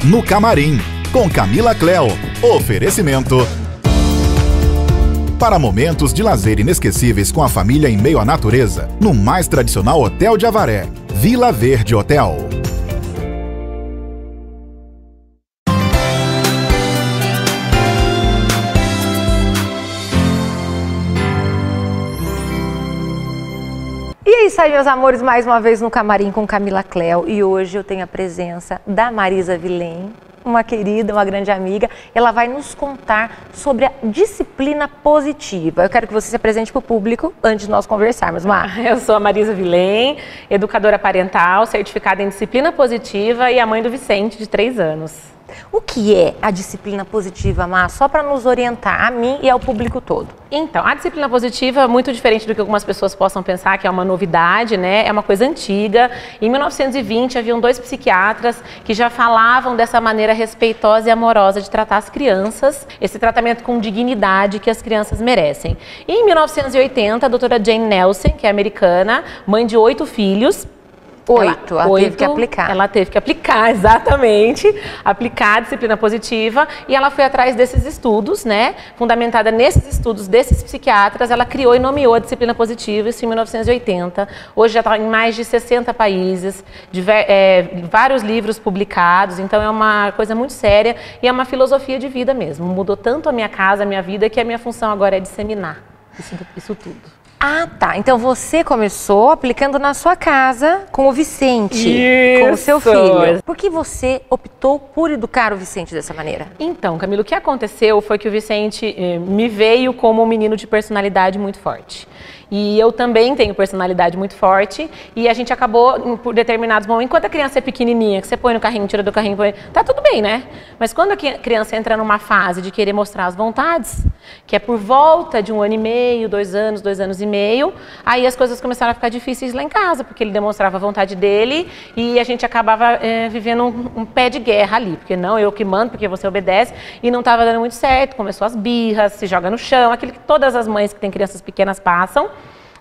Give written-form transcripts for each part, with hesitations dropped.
no Camarim, com Camila Cleo. Oferecimento. Para momentos de lazer inesquecíveis com a família em meio à natureza, no mais tradicional Hotel de Avaré, Vila Verde Hotel. E é isso aí, meus amores, mais uma vez no Camarim com Camila Cleo. E hoje eu tenho a presença da Marisa Vilém, uma querida, uma grande amiga. Ela vai nos contar sobre a disciplina positiva. Eu quero que você se apresente para o público antes de nós conversarmos, Mar. Eu sou a Marisa Vilém, educadora parental, certificada em disciplina positiva e a mãe do Vicente, de 3 anos. O que é a disciplina positiva, Mar? Só para nos orientar, a mim e ao público todo. Então, a disciplina positiva é muito diferente do que algumas pessoas possam pensar, que é uma novidade, né? É uma coisa antiga. Em 1920, haviam 2 psiquiatras que já falavam dessa maneira respeitosa e amorosa de tratar as crianças, esse tratamento com dignidade que as crianças merecem. E em 1980, a doutora Jane Nelsen, que é americana, mãe de 8 filhos, ela teve que aplicar. Ela teve que aplicar, exatamente, aplicar a disciplina positiva, e ela foi atrás desses estudos, né? Fundamentada nesses estudos desses psiquiatras, ela criou e nomeou a disciplina positiva, isso em 1980. Hoje já está em mais de 60 países, vários livros publicados, então é uma coisa muito séria e é uma filosofia de vida mesmo. Mudou tanto a minha casa, a minha vida, que a minha função agora é disseminar isso tudo. Ah, tá. Então você começou aplicando na sua casa com o Vicente, com o seu filho. Por que você optou por educar o Vicente dessa maneira? Então, Camila, o que aconteceu foi que o Vicente me veio como um menino de personalidade muito forte. E eu também tenho personalidade muito forte, e a gente acabou, por determinados momentos, enquanto a criança é pequenininha, que você põe no carrinho, tira do carrinho, põe, tá tudo bem, né? Mas quando a criança entra numa fase de querer mostrar as vontades, que é por volta de 1 ano e meio, 2 anos, 2 anos e meio, aí as coisas começaram a ficar difíceis lá em casa, porque ele demonstrava a vontade dele e a gente acabava vivendo um pé de guerra ali, porque não, eu que mando, porque você obedece, e não estava dando muito certo, começou as birras, se joga no chão, aquilo que todas as mães que têm crianças pequenas passam.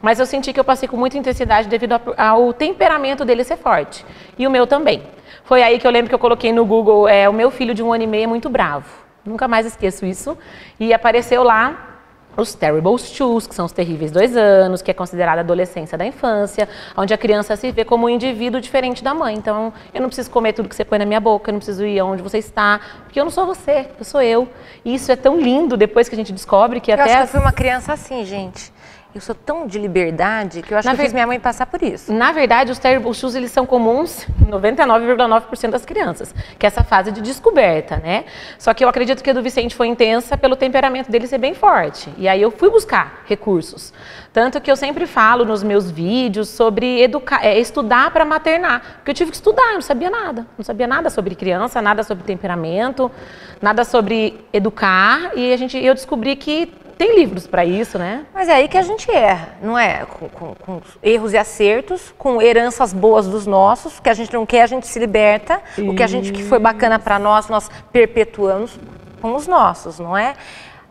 Mas eu senti que eu passei com muita intensidade devido ao temperamento dele ser forte. E o meu também. Foi aí que eu lembro que eu coloquei no Google, o meu filho de 1 ano e meio é muito bravo. Nunca mais esqueço isso. E apareceu lá os Terrible Twos, que são os terríveis 2 anos, que é considerada a adolescência da infância, onde a criança se vê como um indivíduo diferente da mãe. Então, eu não preciso comer tudo que você põe na minha boca, eu não preciso ir onde você está, porque eu não sou você, eu sou eu. E isso é tão lindo depois que a gente descobre que eu acho que eu fui uma criança assim, gente. Eu sou tão de liberdade que eu acho que eu fiz minha mãe passar por isso. Na verdade, os Terrible Twos, eles são comuns em 99,9% das crianças, que é essa fase de descoberta, né? Só que eu acredito que a do Vicente foi intensa pelo temperamento dele ser bem forte. E aí eu fui buscar recursos. Tanto que eu sempre falo nos meus vídeos sobre estudar para maternar. Porque eu tive que estudar, eu não sabia nada. Não sabia nada sobre criança, nada sobre temperamento, nada sobre educar. E eu descobri que tem livros para isso, né? Mas é aí que a gente erra, não é? Com erros e acertos, com heranças boas dos nossos, que a gente não quer, a gente se liberta. Isso. O que foi bacana para nós perpetuamos com os nossos, não é?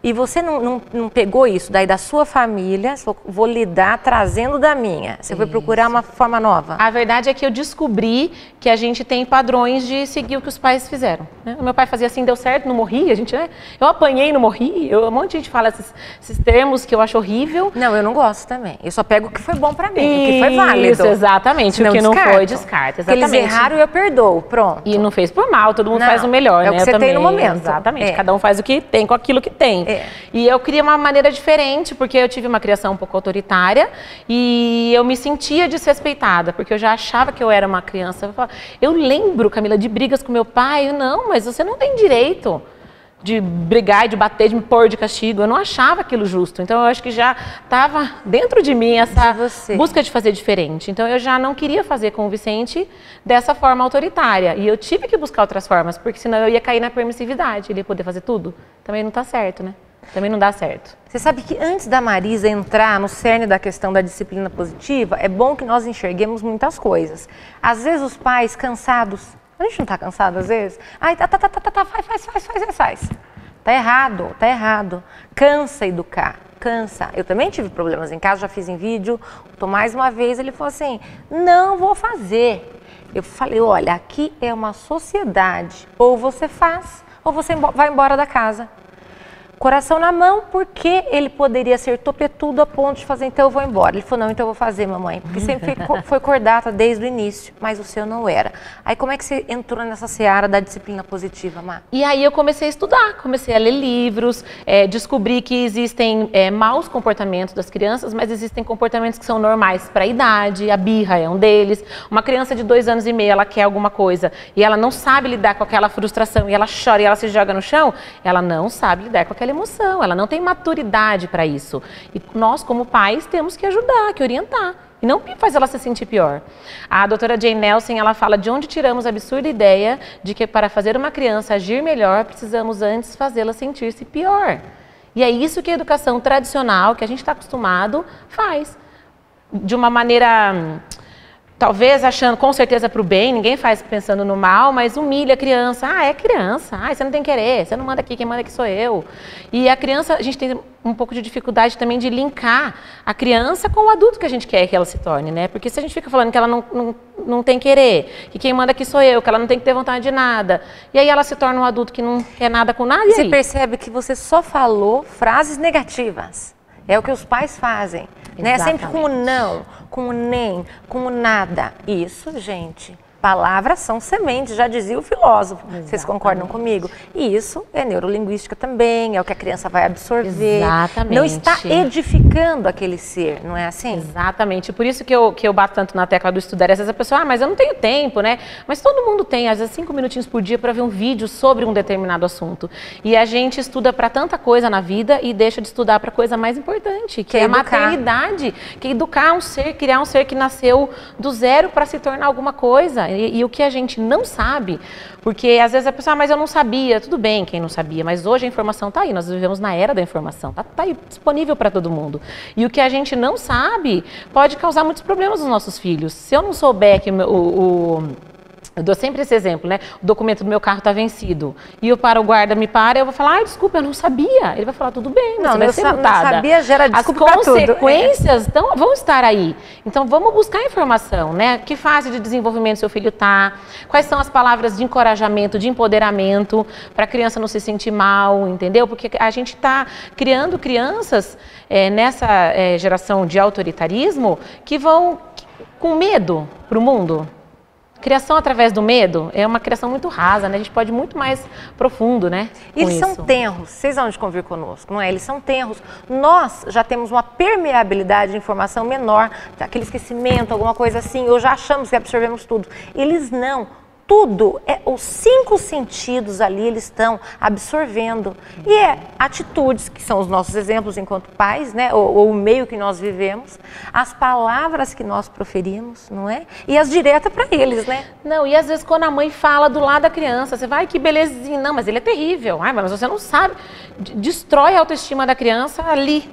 E você não pegou isso daí da sua família, vou lidar trazendo da minha. Você foi procurar uma forma nova? A verdade é que eu descobri que a gente tem padrões de seguir o que os pais fizeram. Né? O meu pai fazia assim, deu certo, não morri, a gente, né? Eu apanhei, não morri. Um monte de gente fala esses termos que eu acho horrível. Não, eu não gosto também. Eu só pego o que foi bom pra mim, o que foi válido. Isso, exatamente. O que não foi, descarta. Exatamente. Eles erraram e eu perdoo, pronto. E não fez por mal, todo mundo faz o melhor, né? É o que você tem no momento. Exatamente, cada um faz o que tem com aquilo que tem. E eu queria uma maneira diferente, porque eu tive uma criação um pouco autoritária e eu me sentia desrespeitada, porque eu já achava que eu era uma criança. Eu lembro, Camila, de brigas com meu pai. Não, mas você não tem direito de brigar, de bater, de me pôr de castigo. Eu não achava aquilo justo. Então, eu acho que já estava dentro de mim essa busca de fazer diferente. Então, eu já não queria fazer com o Vicente dessa forma autoritária. E eu tive que buscar outras formas, porque senão eu ia cair na permissividade. Ele ia poder fazer tudo. Também não está certo, né? Também não dá certo. Você sabe que antes da Marisa entrar no cerne da questão da disciplina positiva, é bom que nós enxerguemos muitas coisas. Às vezes os pais cansados, a gente não está cansado às vezes? Ai, faz. Tá errado. Cansa educar. cansa. Eu também tive problemas em casa, já fiz em vídeo. O Tomás, uma vez, ele falou assim, não vou fazer. Eu falei, olha, aqui é uma sociedade, ou você faz, ou você vai embora da casa. Coração na mão, porque ele poderia ser topetudo a ponto de fazer, então eu vou embora. Ele falou, não, então eu vou fazer, mamãe, porque sempre foi cordata desde o início, mas o seu não era. Aí como é que você entrou nessa seara da disciplina positiva, Má? E aí eu comecei a estudar, comecei a ler livros, descobri que existem maus comportamentos das crianças, mas existem comportamentos que são normais para a idade, a birra é um deles. Uma criança de 2 anos e meio, ela quer alguma coisa e ela não sabe lidar com aquela frustração e ela chora e ela se joga no chão, ela não sabe lidar com aquela emoção, ela não tem maturidade para isso. E nós, como pais, temos que ajudar, que orientar. E não faz ela se sentir pior. A doutora Jane Nelson, ela fala de onde tiramos a absurda ideia de que para fazer uma criança agir melhor, precisamos antes fazê-la sentir-se pior. E é isso que a educação tradicional, que a gente está acostumado, faz. De uma maneira... Talvez achando, com certeza, para o bem, ninguém faz pensando no mal, mas humilha a criança. Ah, é criança, você não tem que querer, você não manda aqui, quem manda aqui sou eu. E a criança, a gente tem um pouco de dificuldade também de linkar a criança com o adulto que a gente quer que ela se torne, né? Porque se a gente fica falando que ela não tem querer, que quem manda aqui sou eu, que ela não tem que ter vontade de nada, e aí ela se torna um adulto que não quer nada com nada, e aí? Você percebe que você só falou frases negativas. É o que os pais fazem, né? Sempre com o não, com o nem, com o nada. Isso, gente, palavras são sementes, já dizia o filósofo. Exatamente. Vocês concordam comigo? E isso é neurolinguística também, é o que a criança vai absorver. Exatamente. Não está edificando aquele ser, não é assim? Exatamente. Por isso que eu bato tanto na tecla do estudar. Às vezes a pessoa, mas eu não tenho tempo, né? Mas todo mundo tem, às vezes 5 minutinhos por dia para ver um vídeo sobre um determinado assunto. E a gente estuda para tanta coisa na vida e deixa de estudar para a coisa mais importante, que é a maternidade, que é educar um ser, criar um ser que nasceu do zero para se tornar alguma coisa. E o que a gente não sabe, porque às vezes a pessoa, mas eu não sabia, tudo bem quem não sabia, mas hoje a informação está aí, nós vivemos na era da informação, está aí disponível para todo mundo. E o que a gente não sabe pode causar muitos problemas nos nossos filhos. Se eu não souber que eu dou sempre esse exemplo, né? O documento do meu carro está vencido. E o guarda me para, eu vou falar, ai, desculpa, eu não sabia. Ele vai falar, tudo bem, não, você vai ser multada. Não sabia, gera desculpa. As consequências vão estar aí. Então, vamos buscar informação, né? Que fase de desenvolvimento seu filho está, quais são as palavras de encorajamento, de empoderamento, para a criança não se sentir mal, entendeu? Porque a gente está criando crianças nessa geração de autoritarismo que vão com medo para o mundo. Criação através do medo é uma criação muito rasa, né? A gente pode ir muito mais profundo, né? Eles são tenros, vocês vão de convir conosco, não é? Eles são tenros. Nós já temos uma permeabilidade de informação menor, aquele esquecimento, alguma coisa assim, ou já achamos que absorvemos tudo. Eles não. Tudo, os 5 sentidos ali, eles estão absorvendo. E atitudes, que são os nossos exemplos enquanto pais, né? Ou o meio que nós vivemos, as palavras que nós proferimos, não é? E as diretas para eles, né? Não, e às vezes quando a mãe fala do lado da criança, você vai, que belezinha, não, mas ele é terrível. Ai, mas você não sabe. Destrói a autoestima da criança ali,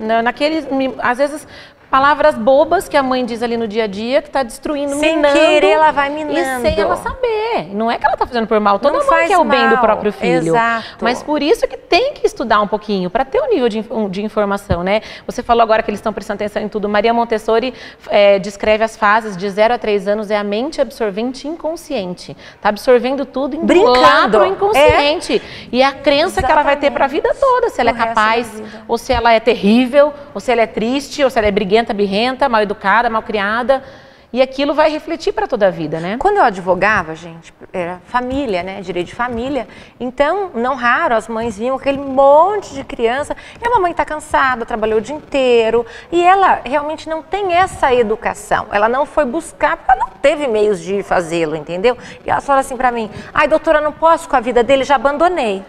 às vezes... Palavras bobas que a mãe diz ali no dia a dia, que está destruindo, minando. Sem querer, ela vai minando. E sem ela saber. Não é que ela está fazendo por mal. Toda mãe quer o bem do próprio filho. Exato. Mas por isso que tem que estudar um pouquinho, para ter um nível de informação, né? Você falou agora que eles estão prestando atenção em tudo. Maria Montessori descreve as fases de 0 a 3 anos, é a mente absorvente inconsciente. Está absorvendo tudo, indo lá pro inconsciente. E a crença que ela vai ter para a vida toda, se ela é capaz, ou se ela é terrível, ou se ela é triste, ou se ela é briguenta, birrenta, mal educada, mal criada, e aquilo vai refletir para toda a vida, né? Quando eu advogava, gente, era família, né? Direito de família. Então, não raro, as mães vinham aquele monte de criança, e a mamãe está cansada, trabalhou o dia inteiro, e ela realmente não tem essa educação. Ela não foi buscar, porque ela não teve meios de fazê-lo, entendeu? E ela fala assim para mim, ai, doutora, não posso com a vida dele, já abandonei.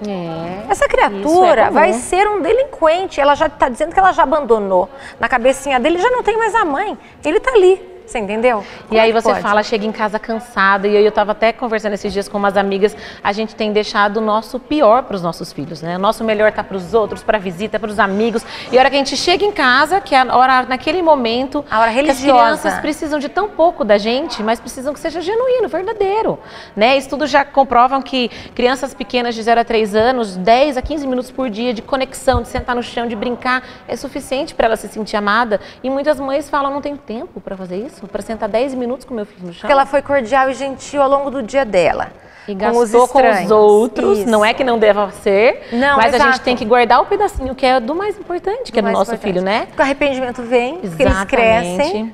Essa criatura vai ser um delinquente, ela já está dizendo que ela já abandonou. Na cabecinha dele já não tem mais a mãe, ele está ali. Você entendeu? E aí você fala, chega em casa cansada, e eu estava até conversando esses dias com umas amigas, a gente tem deixado o nosso pior para os nossos filhos, né? O nosso melhor tá para os outros, para visita, para os amigos. E a hora que a gente chega em casa, que é a hora, naquele momento, a hora religiosa, que as crianças precisam de tão pouco da gente, mas precisam que seja genuíno, verdadeiro, né? Estudos já comprovam que crianças pequenas de 0 a 3 anos, 10 a 15 minutos por dia de conexão, de sentar no chão, de brincar, é suficiente para ela se sentir amada. E muitas mães falam, não tenho tempo para fazer isso, para sentar 10 minutos com meu filho no chão. Porque ela foi cordial e gentil ao longo do dia dela. E gastou com os outros, isso. Não é que não deva ser, não, mas exato. A gente tem que guardar o pedacinho que é do mais importante, que é do nosso filho, né? Porque o arrependimento vem, porque eles crescem.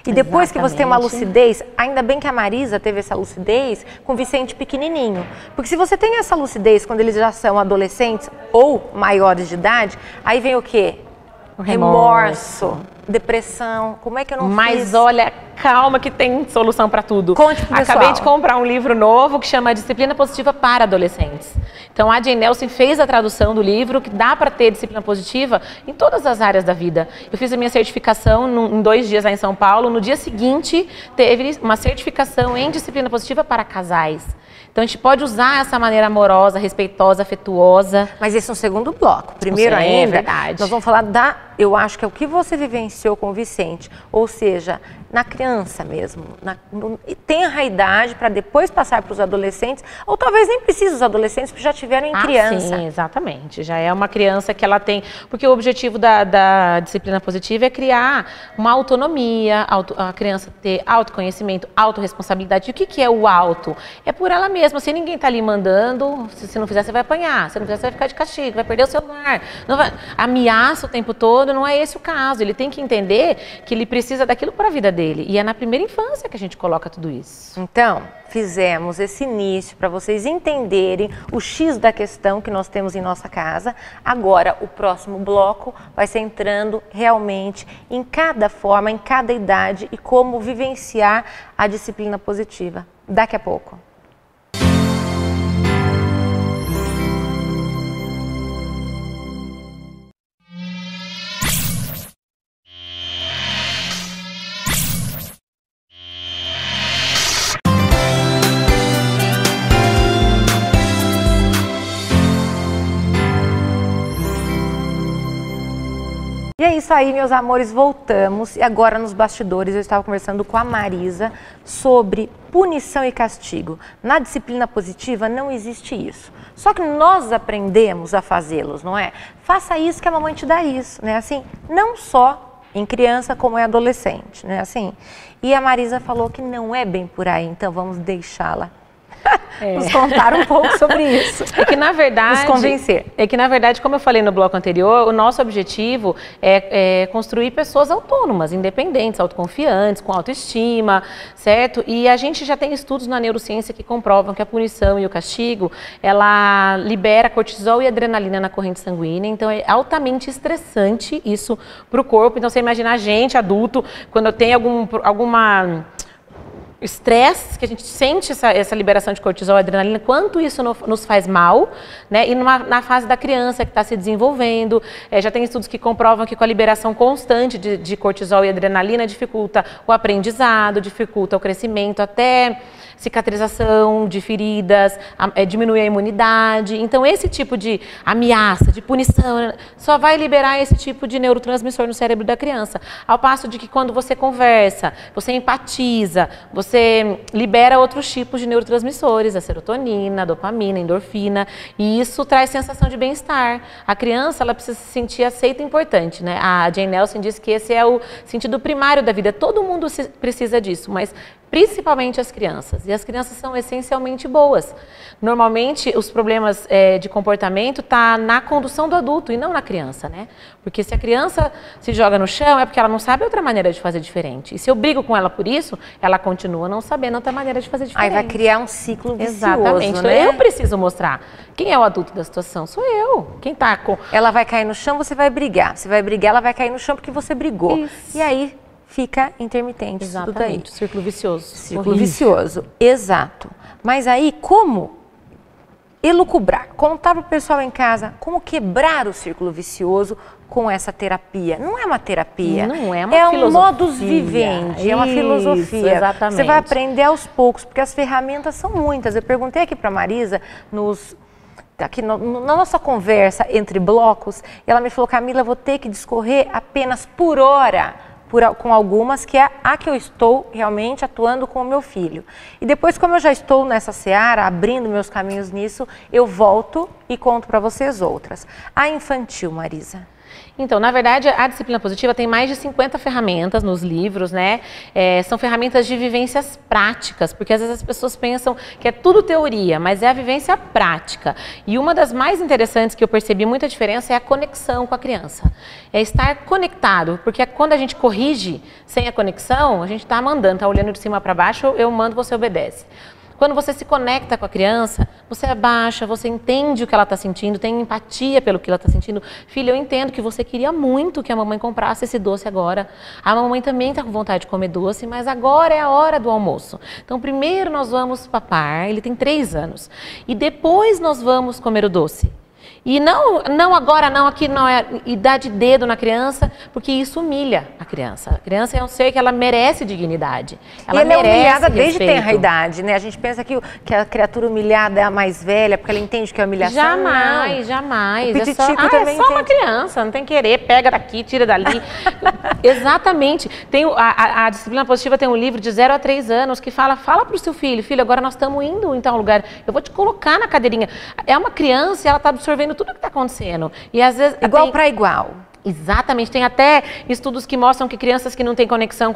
E depois que você tem uma lucidez, ainda bem que a Marisa teve essa lucidez com o Vicente pequenininho. Porque se você tem essa lucidez quando eles já são adolescentes ou maiores de idade, aí vem o quê? O remorso, depressão, como é que eu não fiz? Mas olha, calma que tem solução para tudo. Conte pro pessoal. Acabei de comprar um livro novo que chama Disciplina Positiva para Adolescentes. Então a Jane Nelson fez a tradução do livro, que dá para ter disciplina positiva em todas as áreas da vida. Eu fiz a minha certificação em 2 dias lá em São Paulo. No dia seguinte, teve uma certificação em disciplina positiva para casais. Então a gente pode usar essa maneira amorosa, respeitosa, afetuosa. Mas esse é um segundo bloco. Primeiro ainda, verdade. Nós vamos falar eu acho que é o que você vivenciou com o Vicente. Ou seja, na criança mesmo. Tenha a idade para depois passar para os adolescentes. Ou talvez nem precise os adolescentes, porque já tiveram em criança. Sim, exatamente. Já é uma criança que ela tem... Porque o objetivo da disciplina positiva é criar uma autonomia, a criança ter autoconhecimento, autorresponsabilidade. E o que é o auto? É por ela mesma. Se ninguém está ali mandando, se não fizer, você vai apanhar. Se não fizer, você vai ficar de castigo, vai perder o celular. Não vai, ameaça o tempo todo, não é esse o caso. Ele tem que entender que ele precisa daquilo para a vida dele. E é na primeira infância que a gente coloca tudo isso. Então, fizemos esse início para vocês entenderem o X da questão que nós temos em nossa casa. Agora, o próximo bloco vai ser entrando realmente em cada forma, em cada idade e como vivenciar a disciplina positiva. Daqui a pouco. E é isso aí, meus amores, voltamos. E agora nos bastidores eu estava conversando com a Marisa sobre punição e castigo. Na disciplina positiva não existe isso. Só que nós aprendemos a fazê-los, não é? Faça isso que a mamãe te dá isso, né? Assim, não só em criança como em adolescente, né? Assim. E a Marisa falou que não é bem por aí, então vamos deixá-la nos contar um pouco sobre isso. É que na verdade, nos convencer. É que na verdade, como eu falei no bloco anterior, o nosso objetivo é construir pessoas autônomas, independentes, autoconfiantes, com autoestima, certo? E a gente já tem estudos na neurociência que comprovam que a punição e o castigo, ela libera cortisol e adrenalina na corrente sanguínea, então é altamente estressante isso para o corpo. Então você imagina a gente, adulto, quando tem alguma estresse, que a gente sente essa liberação de cortisol e adrenalina, quanto isso nos faz mal, né? E na fase da criança que está se desenvolvendo, já tem estudos que comprovam que com a liberação constante de cortisol e adrenalina dificulta o aprendizado, dificulta o crescimento, até cicatrização de feridas, diminui a imunidade. Então esse tipo de ameaça, de punição, só vai liberar esse tipo de neurotransmissor no cérebro da criança. Ao passo de que quando você conversa, você empatiza, você libera outros tipos de neurotransmissores, a serotonina, a dopamina, a endorfina, e isso traz sensação de bem-estar. A criança, ela precisa se sentir aceita e importante, né? A Jane Nelson diz que esse é o sentido primário da vida. Todo mundo precisa disso, mas principalmente as crianças. E as crianças são essencialmente boas. Normalmente, os problemas de comportamento estão na condução do adulto e não na criança, né? Porque se a criança se joga no chão, é porque ela não sabe outra maneira de fazer diferente. E se eu brigo com ela por isso, ela continua não sabendo outra maneira de fazer diferente. Aí vai criar um ciclo vicioso, exatamente. Então, né? eu preciso mostrar. Quem é o adulto da situação? Sou eu. Quem tá com... Ela vai cair no chão, você vai brigar. Você vai brigar, ela vai cair no chão porque você brigou. Isso. E aí fica intermitente. Exatamente, tudo aí. Círculo vicioso. Círculo vicioso, exato. Mas aí, como elucubrar, contar para o pessoal em casa como quebrar o círculo vicioso com essa terapia. Não é uma terapia, não é uma é filosofia. um modus vivendi, é uma filosofia. Exatamente. Você vai aprender aos poucos, porque as ferramentas são muitas. Eu perguntei aqui para a Marisa, aqui na nossa conversa entre blocos, ela me falou, Camila, vou ter que discorrer apenas por hora, com algumas, que é a que eu estou realmente atuando com o meu filho. E depois, como eu já estou nessa seara, abrindo meus caminhos nisso, eu volto e conto para vocês outras. A infantil, Marisa. Então, na verdade, a disciplina positiva tem mais de 50 ferramentas nos livros, né? São ferramentas de vivências práticas, porque às vezes as pessoas pensam que é tudo teoria, mas é a vivência prática. E uma das mais interessantes que eu percebi muita diferença é a conexão com a criança. É estar conectado, porque quando a gente corrige sem a conexão, a gente está mandando, está olhando de cima para baixo, eu mando, você obedece. Quando você se conecta com a criança, você abaixa, você entende o que ela está sentindo, tem empatia pelo que ela está sentindo. Filha, eu entendo que você queria muito que a mamãe comprasse esse doce agora. A mamãe também está com vontade de comer doce, mas agora é a hora do almoço. Então, primeiro nós vamos papar, ele tem 3 anos, e depois nós vamos comer o doce. E não agora, não, aqui não é, e dá de dedo na criança, porque isso humilha a criança. A criança é um ser que ela merece dignidade. Ela é humilhada respeito. desde tenra idade, né? A gente pensa que a criatura humilhada é a mais velha, porque ela entende que é humilhação. Jamais, não. jamais. O é só, também é só uma criança, não tem que querer, pega daqui, tira dali. Exatamente. Tem, a disciplina positiva tem um livro de 0 a 3 anos que fala para o seu filho, filho, agora nós estamos indo em tal lugar, eu vou te colocar na cadeirinha. É uma criança e ela está absorvendo tudo o que está acontecendo. E às vezes igual para igual. Exatamente, tem até estudos que mostram que crianças que não têm conexão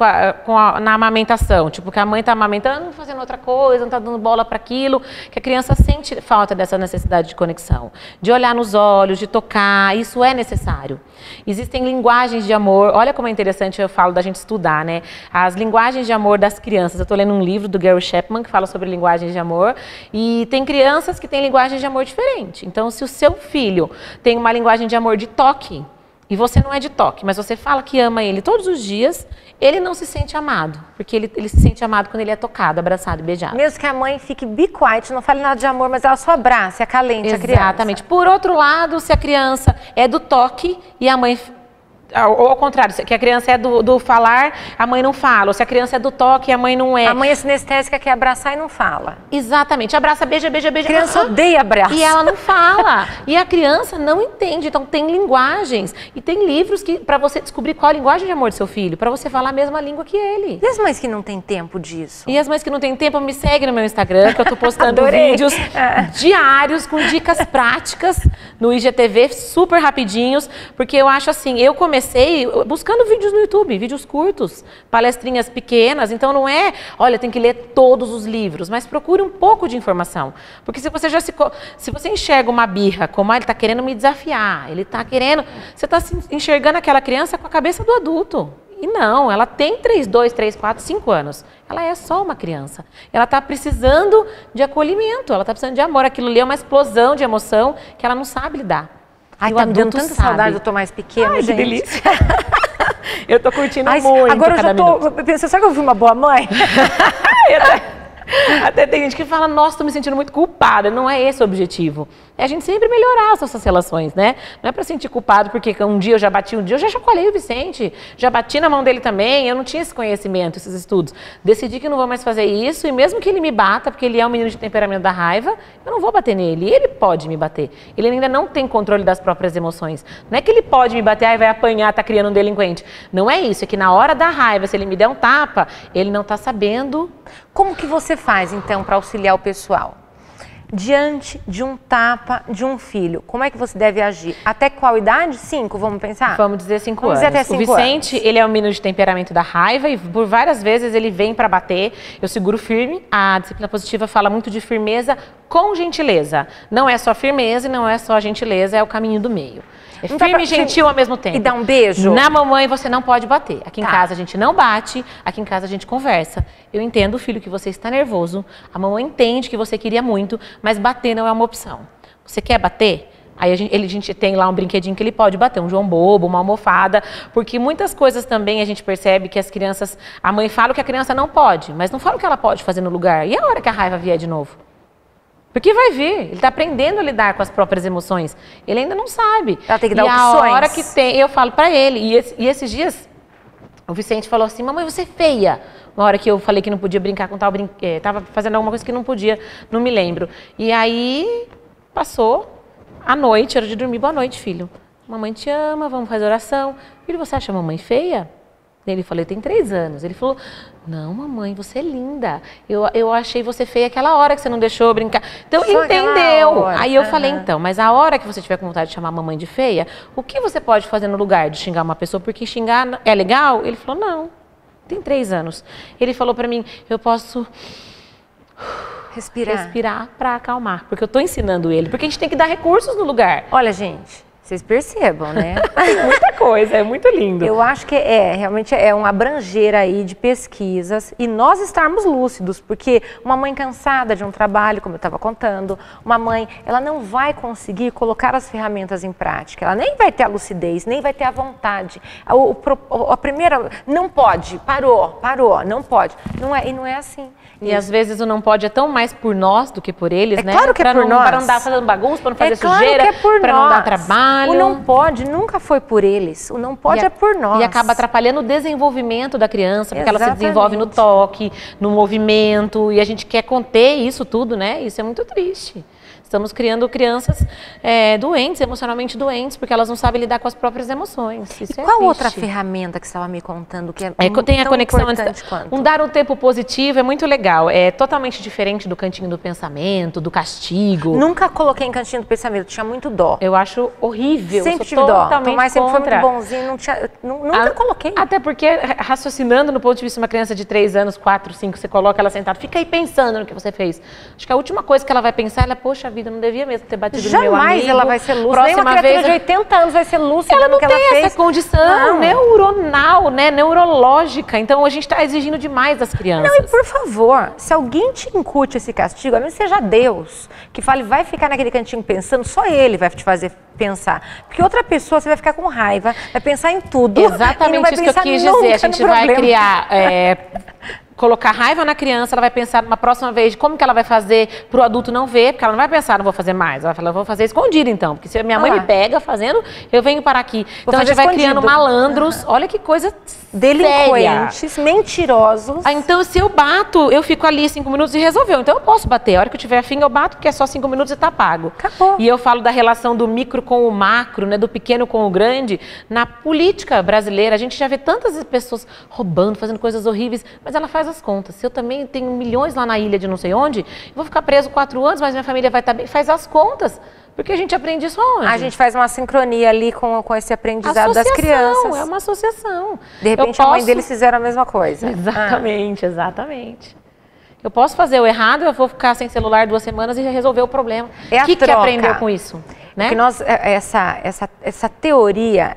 na amamentação, tipo que a mãe está amamentando, fazendo outra coisa, não está dando bola para aquilo, que a criança sente falta dessa necessidade de conexão, de olhar nos olhos, de tocar, isso é necessário. Existem linguagens de amor, olha como é interessante, eu falo da gente estudar, né? As linguagens de amor das crianças, eu estou lendo um livro do Gary Chapman que fala sobre linguagens de amor, e tem crianças que têm linguagens de amor diferente. Então, se o seu filho tem uma linguagem de amor de toque, e você não é de toque, mas você fala que ama ele todos os dias, ele não se sente amado. Porque ele se sente amado quando ele é tocado, abraçado e beijado. Mesmo que a mãe fique be quiet, não fale nada de amor, mas ela só abraça, acalente a criança. Exatamente. Por outro lado, se a criança é do toque e a mãe... Ou ao contrário, que a criança é do falar, a mãe não fala. Ou se a criança é do toque, a mãe não é. A mãe é sinestésica, quer abraçar e não fala. Exatamente. Abraça, beija, beija, beija. A criança odeia abraço. E ela não fala. E a criança não entende. Então, tem linguagens. E tem livros para você descobrir qual a linguagem de amor do seu filho. Para você falar a mesma língua que ele. E as mães que não têm tempo disso? E as mães que não têm tempo, me seguem no meu Instagram, que eu tô postando vídeos diários com dicas práticas no IGTV, super rapidinhos. Porque eu acho assim, eu comecei buscando vídeos no YouTube, vídeos curtos, palestrinhas pequenas, então não é, olha, tem que ler todos os livros, mas procure um pouco de informação, porque se você se você enxerga uma birra como ele está querendo me desafiar, ele está querendo, você está enxergando aquela criança com a cabeça do adulto. E não, ela tem 2, 3, 4, 5 anos. Ela é só uma criança. Ela está precisando de acolhimento, ela está precisando de amor. Aquilo ali é uma explosão de emoção que ela não sabe lidar. Ai, tá me dando tanta saudade, eu tô mais pequena, gente. Que delícia. Eu tô curtindo muito. Agora eu já tô pensando, será que eu fui uma boa mãe? Até tem gente que fala, nossa, tô me sentindo muito culpada. Não é esse o objetivo. É a gente sempre melhorar as nossas relações, né? Não é pra sentir culpado porque um dia eu já bati, eu já chacoalhei o Vicente, já bati na mão dele também, eu não tinha esse conhecimento, esses estudos. Decidi que não vou mais fazer isso e mesmo que ele me bata, porque ele é um menino de temperamento da raiva, eu não vou bater nele. Ele pode me bater. Ele ainda não tem controle das próprias emoções. Não é que ele pode me bater e vai apanhar, tá criando um delinquente. Não é isso, é que na hora da raiva, se ele me der um tapa, ele não tá sabendo. Como que você faz, então, para auxiliar o pessoal? Diante de um tapa de um filho, como é que você deve agir? Até qual idade? 5, vamos pensar? Vamos dizer 5 anos. Dizer até 5 o Vicente, ele é um menino de temperamento da raiva e por várias vezes ele vem para bater. Eu seguro firme. A disciplina positiva fala muito de firmeza com gentileza. Não é só firmeza e não é só gentileza, é o caminho do meio. É firme e gentil ao mesmo tempo. E dá um beijo? Na mamãe você não pode bater. Aqui em casa a gente não bate, aqui em casa a gente conversa. Eu entendo, filho, que você está nervoso. A mamãe entende que você queria muito, mas bater não é uma opção. Você quer bater? Aí a gente tem lá um brinquedinho que ele pode bater, um João Bobo, uma almofada, porque muitas coisas também a gente percebe que as crianças, a mãe fala o que a criança não pode, mas não fala o que ela pode fazer no lugar. E a hora que a raiva vier de novo? Porque vai vir, ele está aprendendo a lidar com as próprias emoções. Ele ainda não sabe. Ela tem que dar e opções. a hora que tem, eu falo para ele, e esses dias, o Vicente falou assim, mamãe, você é feia. Uma hora que eu falei que não podia brincar com tal brinquedo, estava fazendo alguma coisa que não podia, não me lembro. E aí, passou a noite, era de dormir, boa noite, filho. Mamãe te ama, vamos fazer oração. Filho, você acha a mamãe feia? Ele falou, tem 3 anos. Ele falou, não, mamãe, você é linda. Eu achei você feia aquela hora que você não deixou eu brincar. Então, Só entendeu. hora. Aí eu falei, então, mas a hora que você tiver com vontade de chamar a mamãe de feia, o que você pode fazer no lugar de xingar uma pessoa? Porque xingar é legal? Ele falou, não, tem 3 anos. Ele falou pra mim, eu posso respirar para acalmar. Porque eu tô ensinando ele. Porque a gente tem que dar recursos no lugar. Olha, gente, vocês percebam, né? Tem muita coisa, é muito lindo. Eu acho que realmente é um abranger aí de pesquisas e nós estarmos lúcidos, porque uma mãe cansada de um trabalho, como eu estava contando, uma mãe, ela não vai conseguir colocar as ferramentas em prática, ela nem vai ter a lucidez, nem vai ter a vontade. A primeira, não pode, parou, não pode. E não é assim. E às vezes o não pode é tão mais por nós do que por eles, né? Claro que é por nós. Para não dar fazendo bagunça, para não fazer claro sujeira, que é por para não dar trabalho. O não pode nunca foi por eles, o não pode é por nós. E acaba atrapalhando o desenvolvimento da criança, porque Exatamente. ela se desenvolve no toque, no movimento, e a gente quer conter isso tudo, né? Isso é muito triste. Estamos criando crianças doentes, emocionalmente doentes, porque elas não sabem lidar com as próprias emoções. Isso e é qual triste. outra ferramenta que você estava me contando que tem a tão conexão importante quanto? Dar um tempo positivo é muito legal. É totalmente diferente do cantinho do pensamento, do castigo. Nunca coloquei em cantinho do pensamento, tinha muito dó. Eu acho horrível. Sempre tive dó. Tomás sempre foi muito bonzinho, nunca coloquei. Até porque, raciocinando no ponto de vista de uma criança de 3 anos, 4, 5, você coloca ela sentada, fica aí pensando no que você fez. Acho que a última coisa que ela vai pensar, poxa vida, não devia mesmo ter batido no meu amigo. Jamais ela vai ser lúcida. Nem uma Próxima criatura vez de 80 anos vai ser lúcida ela não no que ela tem fez. essa condição neuronal, né, neurológica. Então a gente está exigindo demais das crianças. Não, e por favor, se alguém te incute esse castigo, a menos que seja Deus, que fale, vai ficar naquele cantinho pensando, só ele vai te fazer pensar. Porque outra pessoa, você vai ficar com raiva, vai pensar em tudo. Exatamente isso que eu quis dizer. A gente vai criar... colocar raiva na criança, ela vai pensar numa próxima vez como que ela vai fazer para o adulto não ver, porque ela não vai pensar, não vou fazer mais, ela vai falar, vou fazer escondido então, porque se a minha mãe me pega fazendo, eu venho parar aqui. Então a gente vai criando malandros, olha que coisa delinquentes, séria. Mentirosos. Então se eu bato, eu fico ali 5 minutos e resolveu, então eu posso bater, a hora que eu tiver afim eu bato, porque é só 5 minutos e tá pago. Acabou. E eu falo da relação do micro com o macro, né, do pequeno com o grande, na política brasileira, a gente já vê tantas pessoas roubando, fazendo coisas horríveis, mas ela faz as contas. Se eu também tenho milhões lá na ilha de não sei onde, eu vou ficar preso 4 anos, mas minha família vai estar bem. Faz as contas. Porque a gente aprende isso aonde? A gente faz uma sincronia ali com esse aprendizado das crianças. É uma associação. De repente a mãe deles fizeram a mesma coisa. Exatamente, exatamente. Eu posso fazer o errado, eu vou ficar sem celular 2 semanas e resolver o problema. É a troca. Que aprendeu com isso? Né? Porque nós, essa teoria,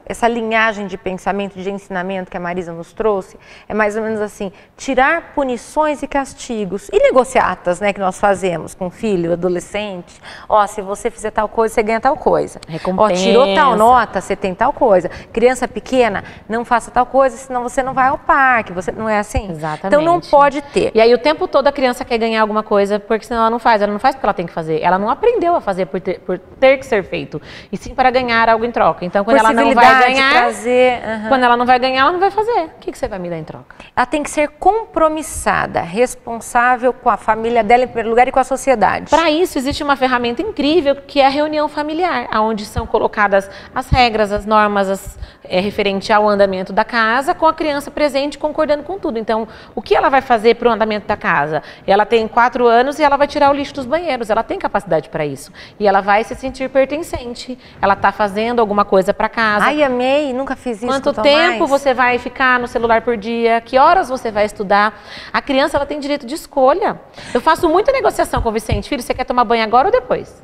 essa linhagem de pensamento, de ensinamento que a Marisa nos trouxe, é mais ou menos assim, tirar punições e castigos e negociatas, né, que nós fazemos com filho, adolescente. Ó, se você fizer tal coisa, você ganha tal coisa. Recompensa. Ó, tirou tal nota, você tem tal coisa. Criança pequena, não faça tal coisa, senão você não vai ao parque, você não é assim? Exatamente. Então não pode ter. E aí o tempo todo a criança quer ganhar alguma coisa, porque senão ela não faz porque ela tem que fazer. Ela não aprendeu a fazer por ter que ser feito, e sim para ganhar algo em troca. Então quando ela não vai ganhar, quando ela não vai ganhar, ela não vai fazer. O que você vai me dar em troca? Ela tem que ser compromissada, responsável com a família dela em primeiro lugar e com a sociedade. Para isso existe uma ferramenta incrível que é a reunião familiar, onde são colocadas as regras, as normas, referente ao andamento da casa, com a criança presente concordando com tudo. Então, o que ela vai fazer para o andamento da casa? Ela tem 4 anos e ela vai tirar o lixo dos banheiros, ela tem capacidade para isso. E ela vai se sentir pertencente, ela está fazendo alguma coisa para casa. Ai, amei, nunca fiz isso. Quanto tempo você vai ficar no celular por dia? Que horas você vai estudar? A criança ela tem direito de escolha. Eu faço muita negociação com o Vicente. Filho, você quer tomar banho agora ou depois?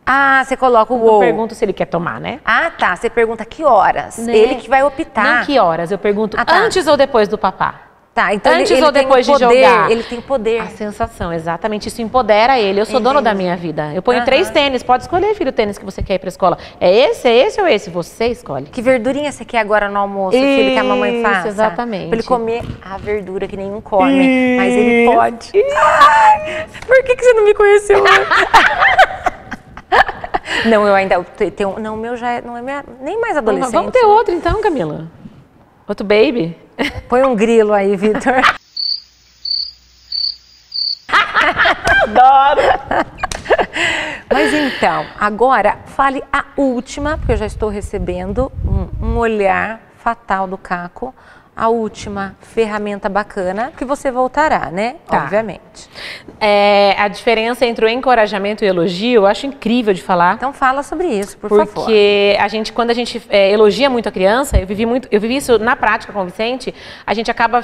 Ah, você coloca o Eu pergunto se ele quer tomar, né? Ah, tá. Você pergunta que horas. Né? Ele que vai optar. Não que horas. Eu pergunto antes ou depois do papá? Tá, então Antes ele ou depois tem de poder, jogar? ele tem poder. A sensação, exatamente. Isso empodera ele. Eu sou dono da minha vida. Eu ponho 3 tênis. Pode escolher, filho, o tênis que você quer ir pra escola. É esse ou esse? Você escolhe. Que verdurinha você quer agora no almoço, filho, que a mamãe faça? Exatamente. Pra ele comer a verdura que nenhum come, mas ele pode. Ai, por que você não me conheceu? Não, eu ainda tenho... Não, o meu já não é nem mais adolescente. Vamos ter outro então, Camila. Outro baby. Põe um grilo aí, Vitor. Adoro! Mas então, agora fale a última, porque eu já estou recebendo um olhar fatal do Caco. A última ferramenta bacana, que você voltará, né? Tá. Obviamente. A diferença entre o encorajamento e o elogio, eu acho incrível de falar. Então fala sobre isso, por favor. Porque quando a gente elogia muito a criança, eu vivi isso na prática com o Vicente, a gente acaba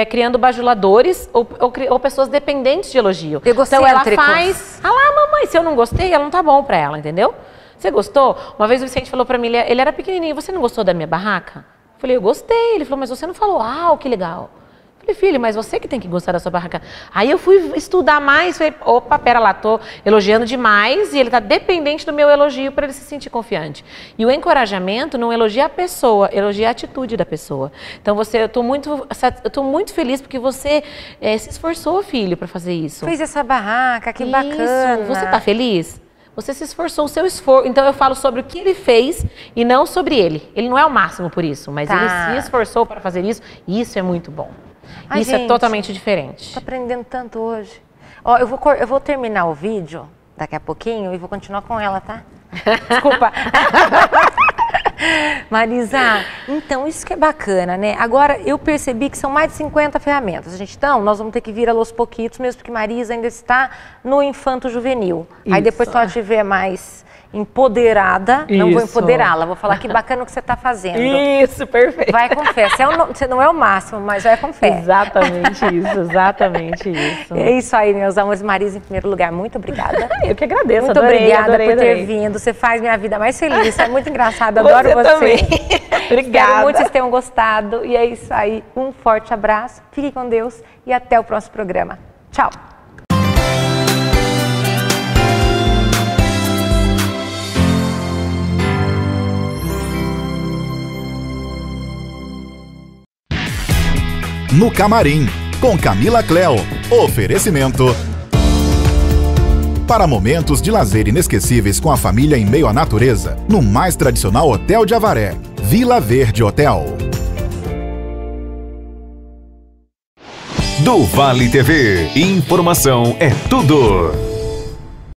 criando bajuladores ou pessoas dependentes de elogio. Então ela faz, ah lá, mamãe, se eu não gostei, ela não tá bom pra ela, entendeu? Você gostou? Uma vez o Vicente falou pra mim, ele era pequenininho, você não gostou da minha barraca? Eu falei, eu gostei. Ele falou, mas você não falou, que legal. Eu falei, filho, mas você que tem que gostar da sua barraca. Aí eu fui estudar mais, falei, opa, pera lá, tô elogiando demais e ele tá dependente do meu elogio para ele se sentir confiante. E o encorajamento não elogia a pessoa, elogia a atitude da pessoa. Então eu tô muito feliz porque você se esforçou, filho, para fazer isso. Fez essa barraca, que bacana. Você tá feliz? Você se esforçou, o seu esforço. Então eu falo sobre o que ele fez e não sobre ele. Ele não é o máximo por isso, mas ele se esforçou para fazer isso e isso é muito bom. Ai, isso gente, é totalmente diferente. Tô aprendendo tanto hoje. Ó, eu vou terminar o vídeo daqui a pouquinho e vou continuar com ela, tá? Desculpa. Marisa, então isso que é bacana, né? Agora eu percebi que são mais de 50 ferramentas. Então, nós vamos ter que vir aos pouquitos, mesmo porque Marisa ainda está no infanto juvenil. Aí depois que ela estiver mais empoderada, não vou empoderá-la, vou falar que bacana o que você está fazendo. Isso, perfeito. Vai com fé. Você não é o máximo, mas vai com fé. Exatamente isso, exatamente isso. É isso aí, meus amores. Marisa, em primeiro lugar, muito obrigada. Eu que agradeço, muito adorei, obrigada adorei, por ter adorei. vindo. Você faz minha vida mais feliz. É muito engraçado, adoro você. Também. Obrigada. Espero muito que vocês tenham gostado. E é isso aí. Um forte abraço. Fique com Deus e até o próximo programa. Tchau. No Camarim, com Camila Cléo. Oferecimento. Para momentos de lazer inesquecíveis com a família em meio à natureza, no mais tradicional hotel de Avaré, Vila Verde Hotel. Do Vale TV, informação é tudo.